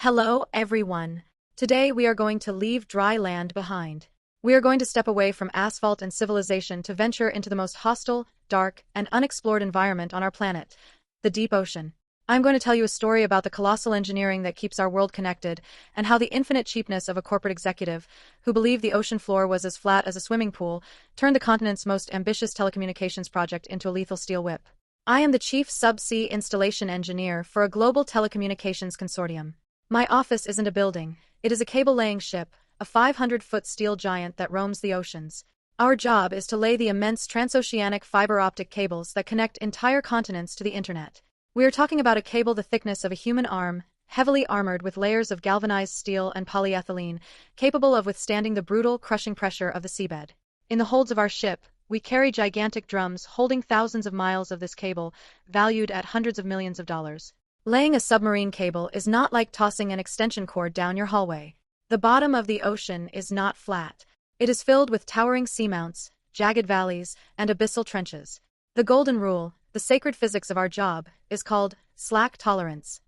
Hello, everyone. Today we are going to leave dry land behind. We are going to step away from asphalt and civilization to venture into the most hostile, dark, and unexplored environment on our planet, the deep ocean. I'm going to tell you a story about the colossal engineering that keeps our world connected, and how the infinite cheapness of a corporate executive, who believed the ocean floor was as flat as a swimming pool, turned the continent's most ambitious telecommunications project into a lethal steel whip. I am the chief subsea installation engineer for a global telecommunications consortium. My office isn't a building, it is a cable-laying ship, a 500-foot steel giant that roams the oceans. Our job is to lay the immense transoceanic fiber optic cables that connect entire continents to the internet. We are talking about a cable the thickness of a human arm, heavily armored with layers of galvanized steel and polyethylene, capable of withstanding the brutal, crushing pressure of the seabed. In the holds of our ship, we carry gigantic drums holding thousands of miles of this cable, valued at hundreds of millions of dollars. Laying a submarine cable is not like tossing an extension cord down your hallway. The bottom of the ocean is not flat. It is filled with towering seamounts, jagged valleys, and abyssal trenches. The golden rule, the sacred physics of our job, is called slack tolerance.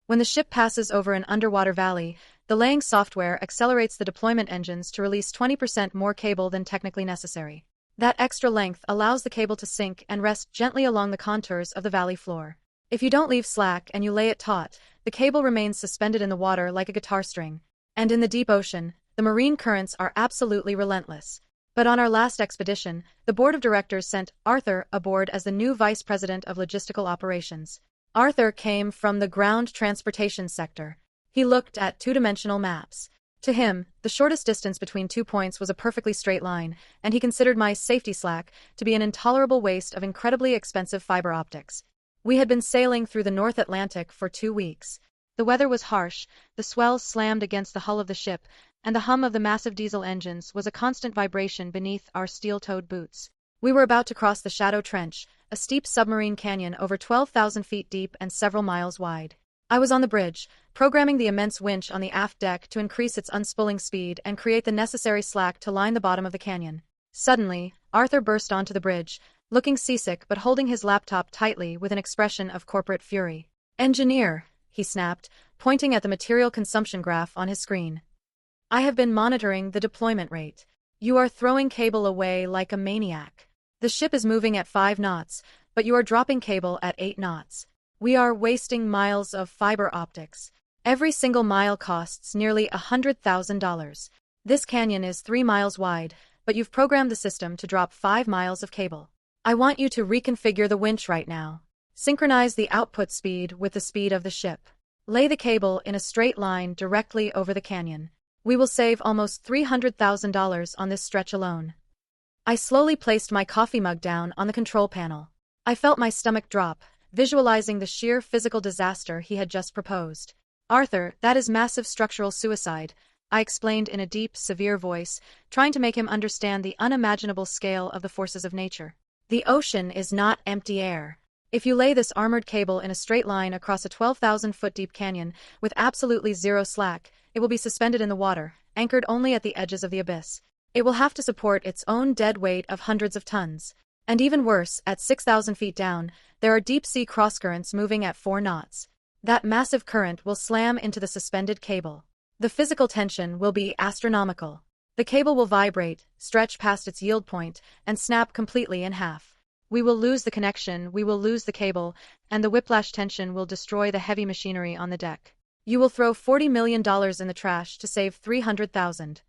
When the ship passes over an underwater valley, the laying software accelerates the deployment engines to release 20% more cable than technically necessary. That extra length allows the cable to sink and rest gently along the contours of the valley floor. If you don't leave slack and you lay it taut, the cable remains suspended in the water like a guitar string. And in the deep ocean, the marine currents are absolutely relentless. But on our last expedition, the board of directors sent Arthur aboard as the new vice president of logistical operations. Arthur came from the ground transportation sector. He looked at two-dimensional maps. To him, the shortest distance between 2 points was a perfectly straight line, and he considered my safety slack to be an intolerable waste of incredibly expensive fiber optics. We had been sailing through the North Atlantic for 2 weeks. The weather was harsh, the swells slammed against the hull of the ship, and the hum of the massive diesel engines was a constant vibration beneath our steel-toed boots. We were about to cross the Shadow Trench, a steep submarine canyon over 12,000 feet deep and several miles wide. I was on the bridge, programming the immense winch on the aft deck to increase its unspooling speed and create the necessary slack to line the bottom of the canyon. Suddenly, Arthur burst onto the bridge, looking seasick but holding his laptop tightly with an expression of corporate fury. "Engineer," he snapped, pointing at the material consumption graph on his screen. "I have been monitoring the deployment rate. You are throwing cable away like a maniac. The ship is moving at 5 knots, but you are dropping cable at 8 knots. We are wasting miles of fiber optics. Every single mile costs nearly $100,000. This canyon is 3 miles wide, but you've programmed the system to drop 5 miles of cable. I want you to reconfigure the winch right now. Synchronize the output speed with the speed of the ship. Lay the cable in a straight line directly over the canyon. We will save almost $300,000 on this stretch alone." I slowly placed my coffee mug down on the control panel. I felt my stomach drop, visualizing the sheer physical disaster he had just proposed. "Arthur, that is massive structural suicide," I explained in a deep, severe voice, trying to make him understand the unimaginable scale of the forces of nature. "The ocean is not empty air. If you lay this armored cable in a straight line across a 12,000-foot deep canyon, with absolutely zero slack, it will be suspended in the water, anchored only at the edges of the abyss. It will have to support its own dead weight of hundreds of tons. And even worse, at 6,000 feet down, there are deep-sea crosscurrents moving at 4 knots. That massive current will slam into the suspended cable. The physical tension will be astronomical. The cable will vibrate, stretch past its yield point, and snap completely in half. We will lose the connection, we will lose the cable, and the whiplash tension will destroy the heavy machinery on the deck. You will throw $40 million in the trash to save $300,000.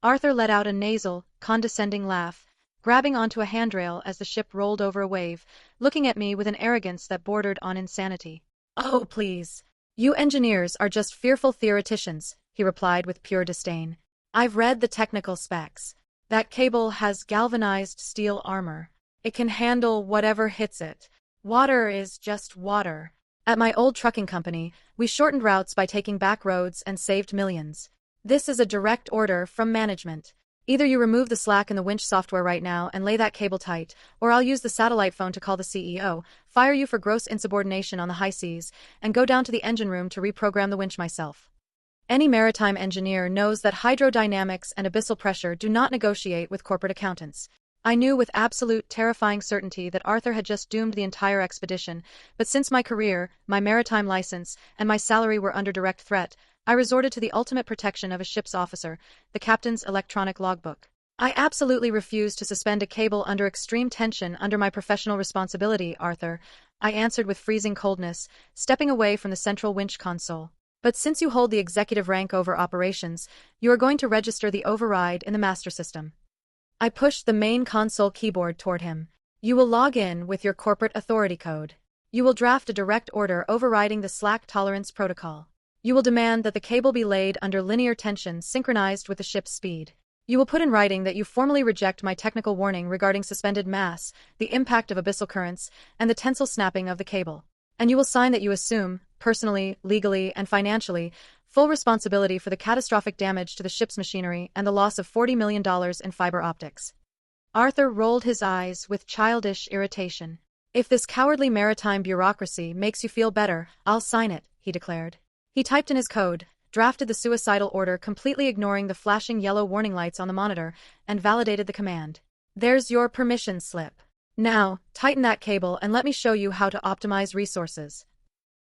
Arthur let out a nasal, condescending laugh, grabbing onto a handrail as the ship rolled over a wave, looking at me with an arrogance that bordered on insanity. "Oh, please. You engineers are just fearful theoreticians," he replied with pure disdain. "I've read the technical specs. That cable has galvanized steel armor. It can handle whatever hits it. Water is just water. At my old trucking company, we shortened routes by taking back roads and saved millions. This is a direct order from management. Either you remove the slack in the winch software right now and lay that cable tight, or I'll use the satellite phone to call the CEO, fire you for gross insubordination on the high seas, and go down to the engine room to reprogram the winch myself." Any maritime engineer knows that hydrodynamics and abyssal pressure do not negotiate with corporate accountants. I knew with absolute terrifying certainty that Arthur had just doomed the entire expedition, but since my career, my maritime license, and my salary were under direct threat, I resorted to the ultimate protection of a ship's officer, the captain's electronic logbook. I absolutely refused to suspend a cable under extreme tension under my professional responsibility, Arthur, I answered with freezing coldness, stepping away from the central winch console. But since you hold the executive rank over operations, you are going to register the override in the master system. I pushed the main console keyboard toward him. You will log in with your corporate authority code. You will draft a direct order overriding the slack tolerance protocol. You will demand that the cable be laid under linear tension synchronized with the ship's speed. You will put in writing that you formally reject my technical warning regarding suspended mass, the impact of abyssal currents, and the tensile snapping of the cable. And you will sign that you assume, personally, legally, and financially, full responsibility for the catastrophic damage to the ship's machinery and the loss of $40 million in fiber optics. Arthur rolled his eyes with childish irritation. If this cowardly maritime bureaucracy makes you feel better, I'll sign it, he declared. He typed in his code, drafted the suicidal order completely ignoring the flashing yellow warning lights on the monitor, and validated the command. There's your permission slip. Now, tighten that cable and let me show you how to optimize resources.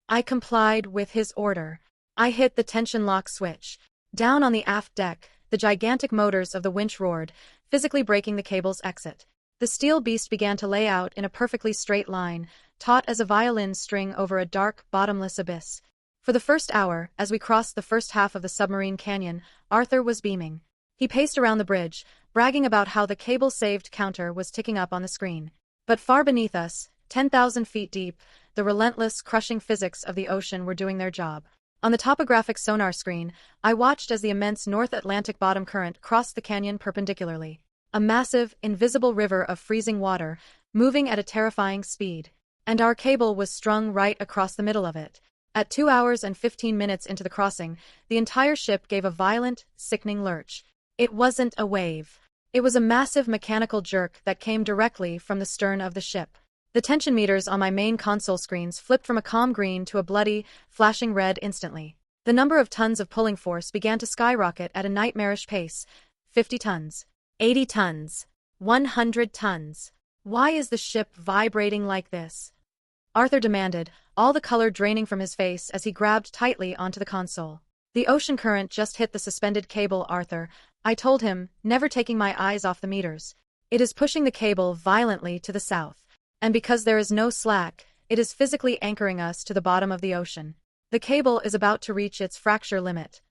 I complied with his order. I hit the tension lock switch. Down on the aft deck, the gigantic motors of the winch roared, physically breaking the cable's exit. The steel beast began to lay out in a perfectly straight line, taut as a violin string over a dark, bottomless abyss. For the first hour, as we crossed the first half of the submarine canyon, Arthur was beaming. He paced around the bridge, bragging about how the cable-saved counter was ticking up on the screen. But far beneath us, 10,000 feet deep, the relentless, crushing physics of the ocean were doing their job. On the topographic sonar screen, I watched as the immense North Atlantic bottom current crossed the canyon perpendicularly. A massive, invisible river of freezing water, moving at a terrifying speed. And our cable was strung right across the middle of it. At 2 hours and 15 minutes into the crossing, the entire ship gave a violent, sickening lurch. It wasn't a wave. It was a massive mechanical jerk that came directly from the stern of the ship. The tension meters on my main console screens flipped from a calm green to a bloody, flashing red instantly. The number of tons of pulling force began to skyrocket at a nightmarish pace. 50 tons. 80 tons. 100 tons. Why is the ship vibrating like this? Arthur demanded, all the color draining from his face as he grabbed tightly onto the console. The ocean current just hit the suspended cable, Arthur, I told him, never taking my eyes off the meters. It is pushing the cable violently to the south. And because there is no slack, it is physically anchoring us to the bottom of the ocean. The cable is about to reach its fracture limit.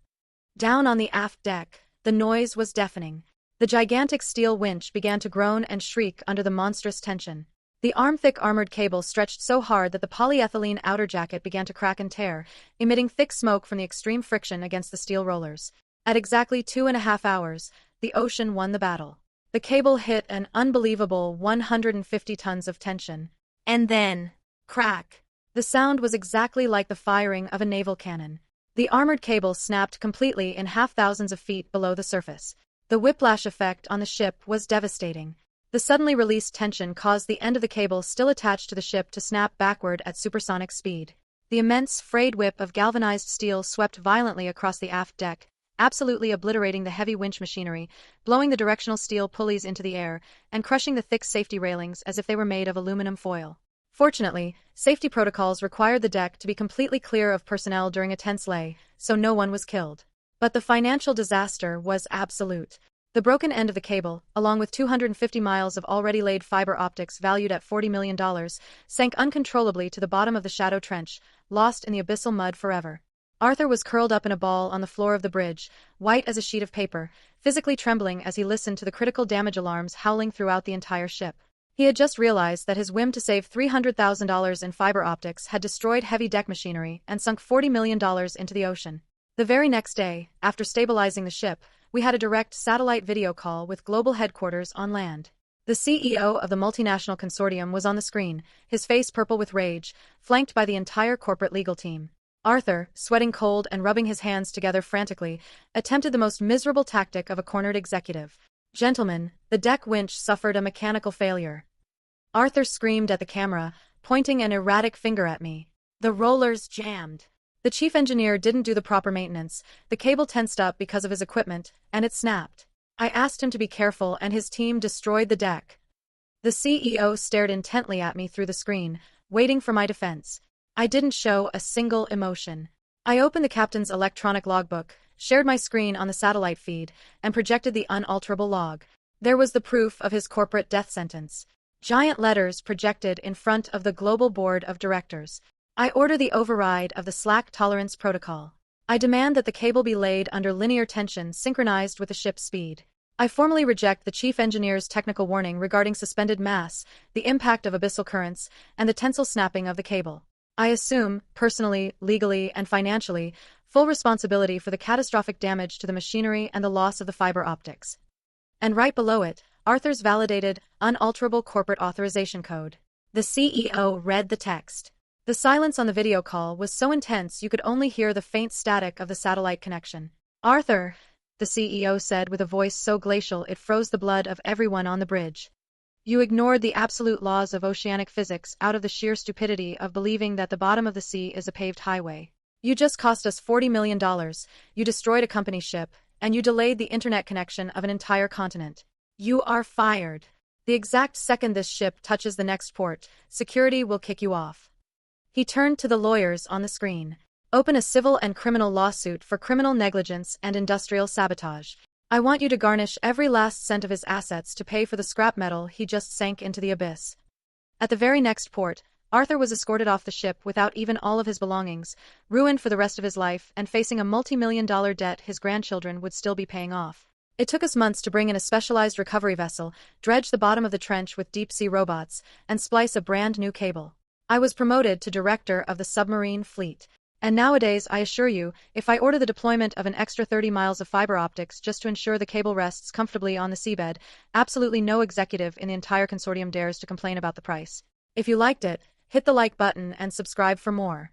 Down on the aft deck, the noise was deafening. The gigantic steel winch began to groan and shriek under the monstrous tension. The arm-thick armored cable stretched so hard that the polyethylene outer jacket began to crack and tear, emitting thick smoke from the extreme friction against the steel rollers. At exactly 2.5 hours, the ocean won the battle. The cable hit an unbelievable 150 tons of tension. And then, crack! The sound was exactly like the firing of a naval cannon. The armored cable snapped completely in thousands of feet below the surface. The whiplash effect on the ship was devastating. The suddenly released tension caused the end of the cable still attached to the ship to snap backward at supersonic speed. The immense, frayed whip of galvanized steel swept violently across the aft deck, absolutely obliterating the heavy winch machinery, blowing the directional steel pulleys into the air, and crushing the thick safety railings as if they were made of aluminum foil. Fortunately, safety protocols required the deck to be completely clear of personnel during a tense lay, so no one was killed. But the financial disaster was absolute. The broken end of the cable, along with 250 miles of already laid fiber optics valued at $40 million, sank uncontrollably to the bottom of the shallow trench, lost in the abyssal mud forever. Arthur was curled up in a ball on the floor of the bridge, white as a sheet of paper, physically trembling as he listened to the critical damage alarms howling throughout the entire ship. He had just realized that his whim to save $300,000 in fiber optics had destroyed heavy deck machinery and sunk $40 million into the ocean. The very next day, after stabilizing the ship, we had a direct satellite video call with global headquarters on land. The CEO of the multinational consortium was on the screen, his face purple with rage, flanked by the entire corporate legal team. Arthur, sweating cold and rubbing his hands together frantically, attempted the most miserable tactic of a cornered executive. Gentlemen, the deck winch suffered a mechanical failure. Arthur screamed at the camera, pointing an erratic finger at me. The rollers jammed. The chief engineer didn't do the proper maintenance, the cable tensed up because of his equipment, and it snapped. I asked him to be careful and his team destroyed the deck. The CEO stared intently at me through the screen, waiting for my defense. I didn't show a single emotion. I opened the captain's electronic logbook, shared my screen on the satellite feed, and projected the unalterable log. There was the proof of his corporate death sentence. Giant letters projected in front of the global board of directors. I order the override of the slack tolerance protocol. I demand that the cable be laid under linear tension synchronized with the ship's speed. I formally reject the chief engineer's technical warning regarding suspended mass, the impact of abyssal currents, and the tensile snapping of the cable. I assume, personally, legally, and financially, full responsibility for the catastrophic damage to the machinery and the loss of the fiber optics. And right below it, Arthur's validated, unalterable corporate authorization code. The CEO read the text. The silence on the video call was so intense you could only hear the faint static of the satellite connection. "Arthur," the CEO said with a voice so glacial it froze the blood of everyone on the bridge. "You ignored the absolute laws of oceanic physics out of the sheer stupidity of believing that the bottom of the sea is a paved highway. You just cost us $40 million, you destroyed a company ship, and you delayed the internet connection of an entire continent. You are fired. The exact second this ship touches the next port, security will kick you off." He turned to the lawyers on the screen. "Open a civil and criminal lawsuit for criminal negligence and industrial sabotage. I want you to garnish every last cent of his assets to pay for the scrap metal he just sank into the abyss." At the very next port, Arthur was escorted off the ship without even all of his belongings, ruined for the rest of his life and facing a multi-million-dollar debt his grandchildren would still be paying off. It took us months to bring in a specialized recovery vessel, dredge the bottom of the trench with deep-sea robots, and splice a brand new cable. I was promoted to director of the submarine fleet. And nowadays, I assure you, if I order the deployment of an extra 30 miles of fiber optics just to ensure the cable rests comfortably on the seabed, absolutely no executive in the entire consortium dares to complain about the price. If you liked it, hit the like button and subscribe for more.